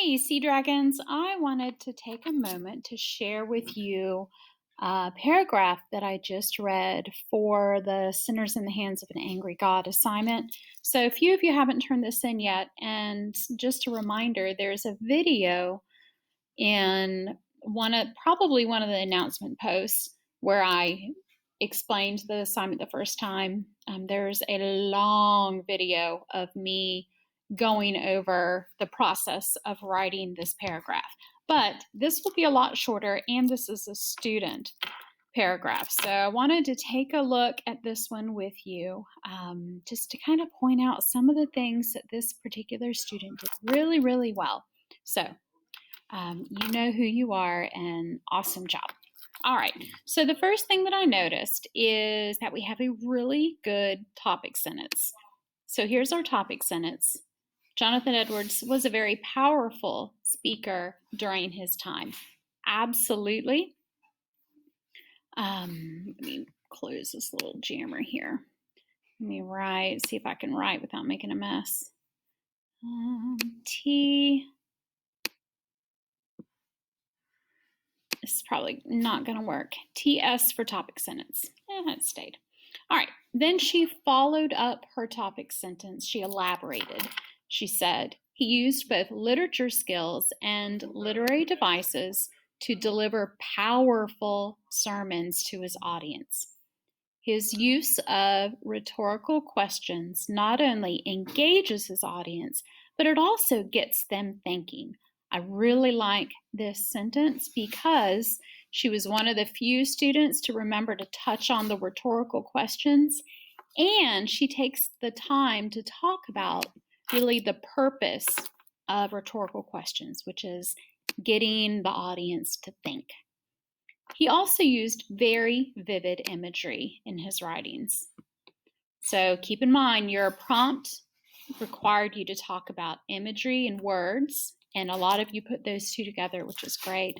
Hey, Sea Dragons. I wanted to take a moment to share with you a paragraph that I just read for the Sinners in the Hands of an Angry God assignment. So, a few of you haven't turned this in yet, and just a reminder there's a video in probably one of the announcement posts where I explained the assignment the first time. There's a long video of me going over the process of writing this paragraph. But this will be a lot shorter, and this is a student paragraph. So I wanted to take a look at this one with you, just to kind of point out some of the things that this particular student did really, really well. So you know who you are, and awesome job. All right, so the first thing that I noticed is that we have a really good topic sentence. So here's our topic sentence. Jonathan Edwards was a very powerful speaker during his time. Absolutely. Let me close this little jammer here. Let me see if I can write without making a mess. This is probably not going to work. TS for topic sentence. It stayed. All right. Then she followed up her topic sentence. She elaborated. She said, he used both literature skills and literary devices to deliver powerful sermons to his audience. His use of rhetorical questions not only engages his audience, but it also gets them thinking. I really like this sentence because she was one of the few students to remember to touch on the rhetorical questions, and she takes the time to talk about really the purpose of rhetorical questions, which is getting the audience to think. He also used very vivid imagery in his writings. So keep in mind, your prompt required you to talk about imagery and words, and a lot of you put those two together, which is great,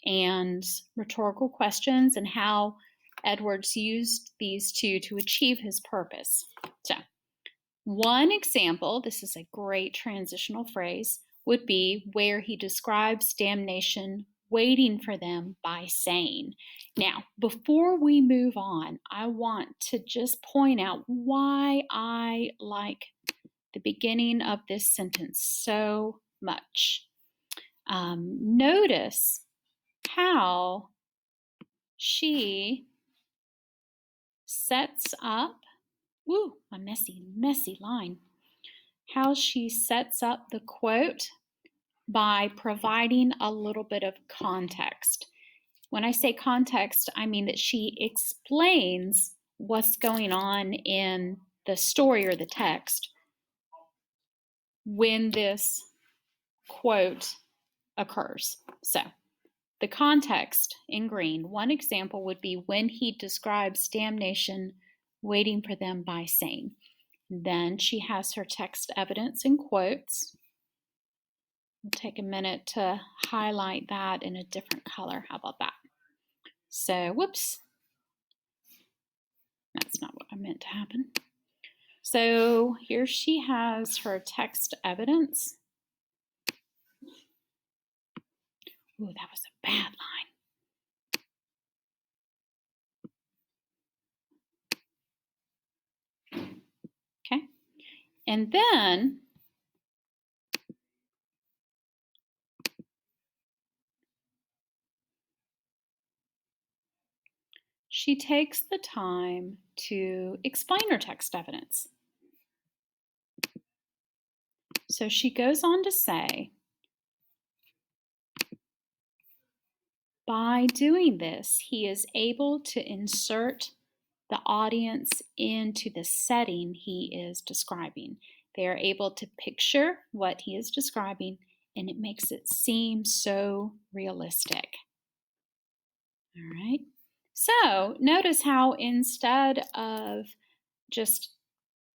and rhetorical questions and how Edwards used these two to achieve his purpose. So one example, this is a great transitional phrase, would be where he describes damnation waiting for them by saying. Now, before we move on, I want to just point out why I like the beginning of this sentence so much. Notice how she sets up, a messy line. How she sets up the quote by providing a little bit of context. When I say context, I mean that she explains what's going on in the story or the text when this quote occurs. So the context in green, one example would be when he describes damnation waiting for them by saying. Then she has her text evidence in quotes. We'll take a minute to highlight that in a different color. How about that? So, whoops. That's not what I meant to happen. So here she has her text evidence. Ooh, that was a bad line. Okay. And then she takes the time to explain her text evidence. So she goes on to say, by doing this, he is able to insert the audience into the setting he is describing. They are able to picture what he is describing, and it makes it seem so realistic. All right. So notice how instead of just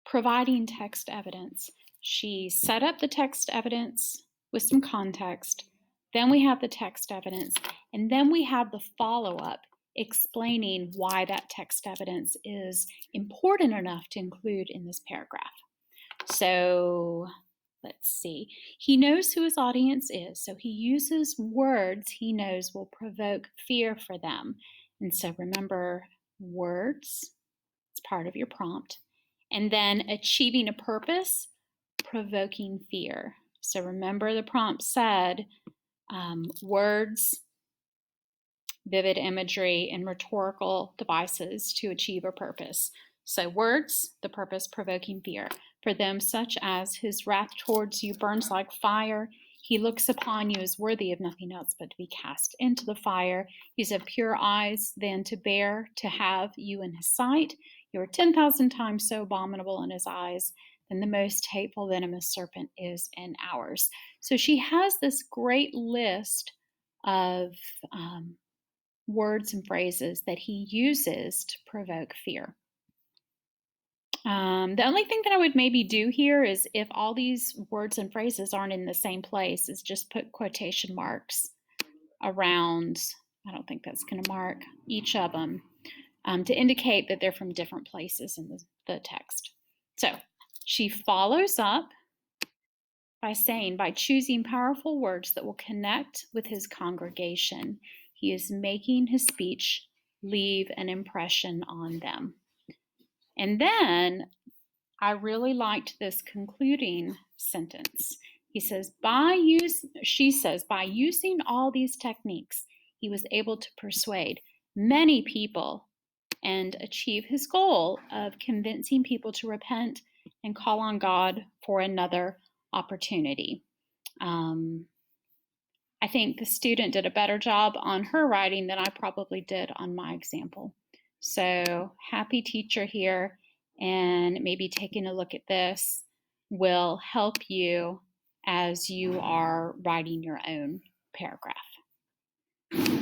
providing text evidence, she set up the text evidence with some context. Then we have the text evidence, and then we have the follow-up explaining why that text evidence is important enough to include in this paragraph. So Let's see. He knows who his audience is, so he uses words he knows will provoke fear for them. And so remember, words, it's part of your prompt. And then achieving a purpose, provoking fear. So remember the prompt said words, vivid imagery, and rhetorical devices to achieve a purpose. So words, the purpose, provoking fear. For them, such as his wrath towards you burns like fire. He looks upon you as worthy of nothing else but to be cast into the fire. He's of pure eyes than to bear to have you in his sight. You are 10,000 times so abominable in his eyes than the most hateful venomous serpent is in ours. So she has this great list of words and phrases that he uses to provoke fear. The only thing that I would maybe do here is if all these words and phrases aren't in the same place, is just put quotation marks around. I don't think that's going to mark each of them to indicate that they're from different places in the text. So she follows up by saying, by choosing powerful words that will connect with his congregation, he is making his speech leave an impression on them. And then I really liked this concluding sentence. He says, she says, by using all these techniques, he was able to persuade many people and achieve his goal of convincing people to repent and call on God for another opportunity. I think the student did a better job on her writing than I probably did on my example. So happy teacher here, and maybe taking a look at this will help you as you are writing your own paragraph.